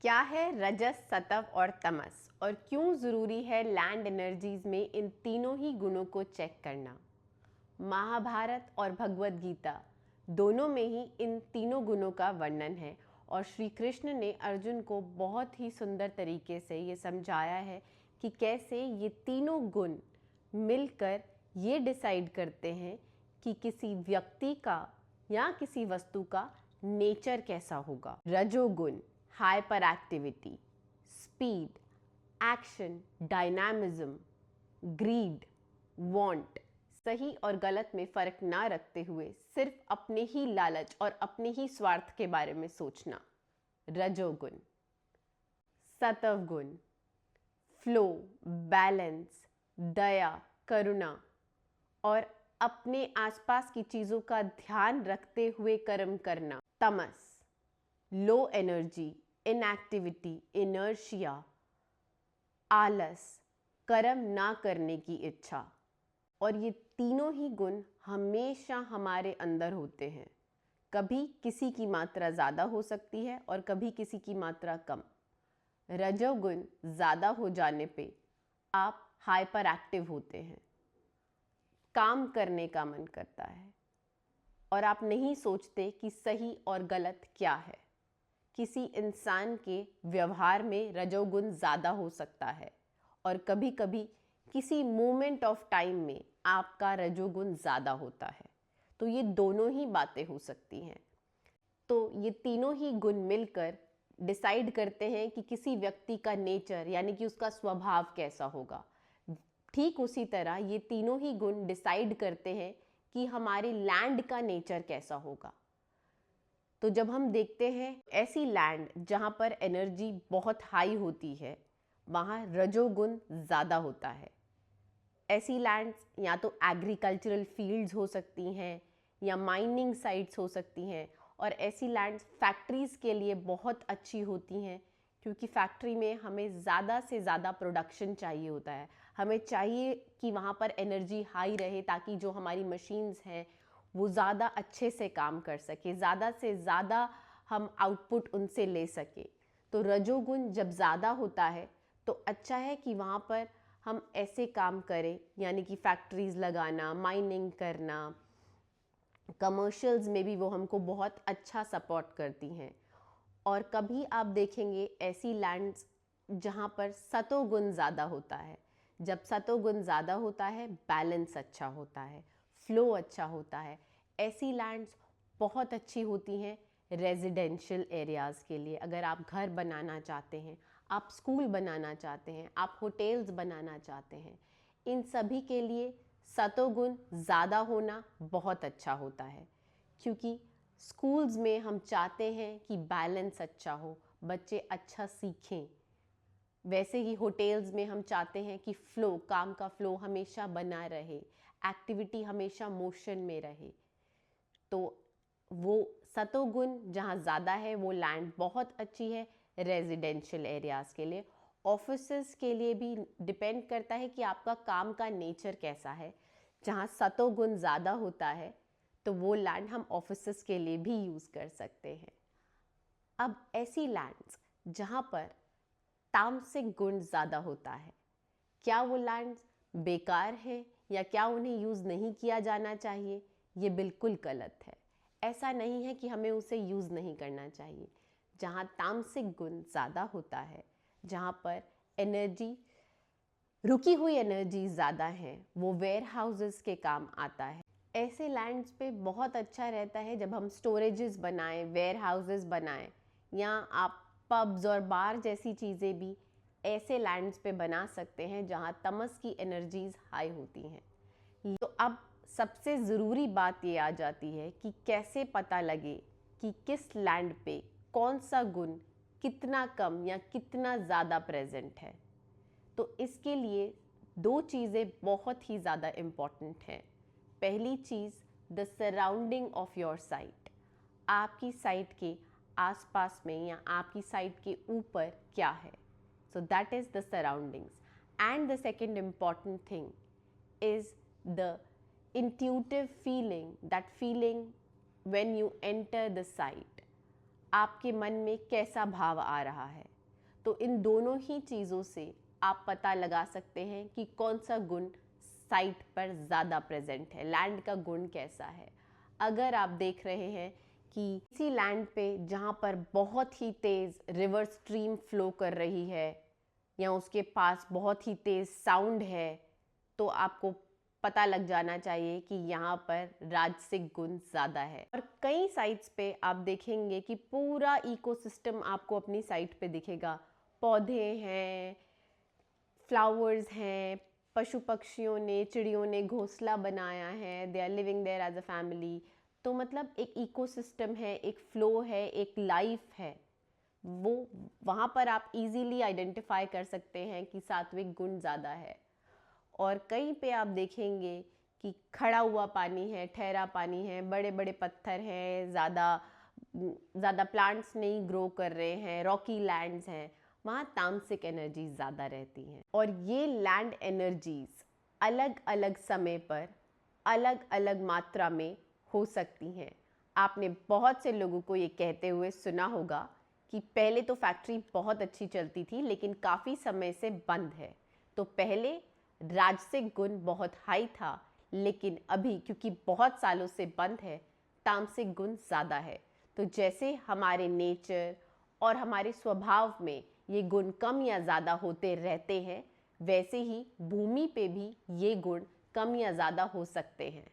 क्या है रजस, सत्व और तमस और क्यों ज़रूरी है लैंड एनर्जीज में इन तीनों ही गुणों को चेक करना। महाभारत और भगवद गीता दोनों में ही इन तीनों गुणों का वर्णन है और श्री कृष्ण ने अर्जुन को बहुत ही सुंदर तरीके से ये समझाया है कि कैसे ये तीनों गुण मिलकर ये डिसाइड करते हैं कि किसी व्यक्ति का या किसी वस्तु का नेचर कैसा होगा। रजोगुण hyperactivity, speed, action, dynamism, greed, want, सही और गलत में फर्क ना रखते हुए सिर्फ अपने ही लालच और अपने ही स्वार्थ के बारे में सोचना। रजोगुण। सत्व गुण फ्लो, बैलेंस, दया, करुणा और अपने आसपास की चीजों का ध्यान रखते हुए कर्म करना। तमस लो एनर्जी, इनएक्टिविटी, इनर्शिया, आलस, कर्म ना करने की इच्छा। और ये तीनों ही गुण हमेशा हमारे अंदर होते हैं। कभी किसी की मात्रा ज़्यादा हो सकती है और कभी किसी की मात्रा कम। रजोगुण ज़्यादा हो जाने पे आप हाइपर एक्टिव होते हैं, काम करने का मन करता है और आप नहीं सोचते कि सही और गलत क्या है। किसी इंसान के व्यवहार में रजोगुण ज़्यादा हो सकता है और कभी कभी किसी मोमेंट ऑफ टाइम में आपका रजोगुण ज़्यादा होता है। तो ये दोनों ही बातें हो सकती हैं। तो ये तीनों ही गुण मिलकर डिसाइड करते हैं कि किसी व्यक्ति का नेचर यानी कि उसका स्वभाव कैसा होगा। ठीक उसी तरह ये तीनों ही गुण डिसाइड करते हैं कि हमारे लैंड का नेचर कैसा होगा। तो जब हम देखते हैं ऐसी लैंड जहाँ पर एनर्जी बहुत हाई होती है, वहाँ रजोगुण ज़्यादा होता है। ऐसी लैंड्स या तो एग्रीकल्चरल फील्ड्स हो सकती हैं या माइनिंग साइट्स हो सकती हैं। और ऐसी लैंड्स फैक्ट्रीज़ के लिए बहुत अच्छी होती हैं क्योंकि फैक्ट्री में हमें ज़्यादा से ज़्यादा प्रोडक्शन चाहिए होता है। हमें चाहिए कि वहाँ पर एनर्जी हाई रहे ताकि जो हमारी मशीन्स हैं वो ज़्यादा अच्छे से काम कर सके, ज़्यादा से ज़्यादा हम आउटपुट उनसे ले सके। तो रजोगुण जब ज़्यादा होता है तो अच्छा है कि वहाँ पर हम ऐसे काम करें, यानी कि फैक्ट्रीज़ लगाना, माइनिंग करना, कमर्शियल्स में भी वो हमको बहुत अच्छा सपोर्ट करती हैं। और कभी आप देखेंगे ऐसी लैंड्स जहाँ पर सतोगुण ज़्यादा होता है। जब सतोगुण ज़्यादा होता है बैलेंस अच्छा होता है, फ्लो अच्छा होता है। ऐसी लैंड्स बहुत अच्छी होती हैं रेजिडेंशियल एरियाज़ के लिए। अगर आप घर बनाना चाहते हैं, आप स्कूल बनाना चाहते हैं, आप होटल्स बनाना चाहते हैं, इन सभी के लिए सतोगुण ज़्यादा होना बहुत अच्छा होता है। क्योंकि स्कूल्स में हम चाहते हैं कि बैलेंस अच्छा हो, बच्चे अच्छा सीखें। वैसे ही होटल्स में हम चाहते हैं कि फ़्लो, काम का फ़्लो हमेशा बना रहे, एक्टिविटी हमेशा मोशन में रहे। तो वो सतोगुण जहाँ ज़्यादा है वो लैंड बहुत अच्छी है रेजिडेंशियल एरियाज़ के लिए। ऑफिसेस के लिए भी डिपेंड करता है कि आपका काम का नेचर कैसा है। जहाँ सतोगुण ज़्यादा होता है तो वो लैंड हम ऑफिसेस के लिए भी यूज़ कर सकते हैं। अब ऐसी लैंड्स जहाँ पर तामसिक गुण ज़्यादा होता है, क्या वो लैंड्स बेकार है या क्या उन्हें यूज़ नहीं किया जाना चाहिए? ये बिल्कुल गलत है। ऐसा नहीं है कि हमें उसे यूज़ नहीं करना चाहिए। जहाँ तामसिक गुण ज़्यादा होता है, जहाँ पर एनर्जी, रुकी हुई एनर्जी ज़्यादा है, वो वेयर हाउसेस के काम आता है। ऐसे लैंड्स पे बहुत अच्छा रहता है जब हम स्टोरेजेस बनाएं, वेयर हाउसेस बनाएं, या आप पब्स और बार जैसी चीज़ें भी ऐसे लैंड्स पे बना सकते हैं जहाँ तमस की एनर्जीज हाई होती हैं। तो अब सबसे ज़रूरी बात ये आ जाती है कि कैसे पता लगे कि किस लैंड पे कौन सा गुण कितना कम या कितना ज़्यादा प्रेजेंट है। तो इसके लिए दो चीज़ें बहुत ही ज़्यादा इम्पॉर्टेंट हैं। पहली चीज़, the surrounding of your site. आपकी साइट के आसपास में या आपकी साइट के ऊपर क्या है। So that is the surroundings. And the second important thing is the intuitive feeling, that feeling when you enter the site। आपके मन में कैसा भाव आ रहा है। तो इन दोनों ही चीज़ों से आप पता लगा सकते हैं कि कौन सा गुण साइट पर ज़्यादा प्रेजेंट है, लैंड का गुण कैसा है। अगर आप देख रहे हैं कि किसी लैंड पे जहाँ पर बहुत ही तेज़ रिवर स्ट्रीम फ्लो कर रही है या उसके पास बहुत ही तेज़ साउंड है, तो आपको पता लग जाना चाहिए कि यहाँ पर राजसिक गुण ज़्यादा है। और कई साइट्स पे आप देखेंगे कि पूरा इकोसिस्टम आपको अपनी साइट पे दिखेगा। पौधे हैं, फ्लावर्स हैं, पशु पक्षियों ने, चिड़ियों ने घोंसला बनाया है, they are living there as a family. तो मतलब एक इकोसिस्टम है, एक फ्लो है, एक लाइफ है, वो वहाँ पर आप इजीली आइडेंटिफाई कर सकते हैं कि सात्विक गुण ज़्यादा है। और कहीं पे आप देखेंगे कि खड़ा हुआ पानी है, ठहरा पानी है, बड़े बड़े पत्थर हैं, ज़्यादा प्लांट्स नहीं ग्रो कर रहे हैं, रॉकी लैंड्स हैं, वहाँ तामसिक एनर्जी ज़्यादा रहती हैं। और ये लैंड एनर्जीज अलग अलग समय पर अलग अलग मात्रा में हो सकती हैं। आपने बहुत से लोगों को ये कहते हुए सुना होगा कि पहले तो फैक्ट्री बहुत अच्छी चलती थी लेकिन काफ़ी समय से बंद है। तो पहले राजसिक गुण बहुत हाई था, लेकिन अभी क्योंकि बहुत सालों से बंद है, तामसिक गुण ज़्यादा है। तो जैसे हमारे नेचर और हमारे स्वभाव में ये गुण कम या ज़्यादा होते रहते हैं, वैसे ही भूमि पे भी ये गुण कम या ज़्यादा हो सकते हैं।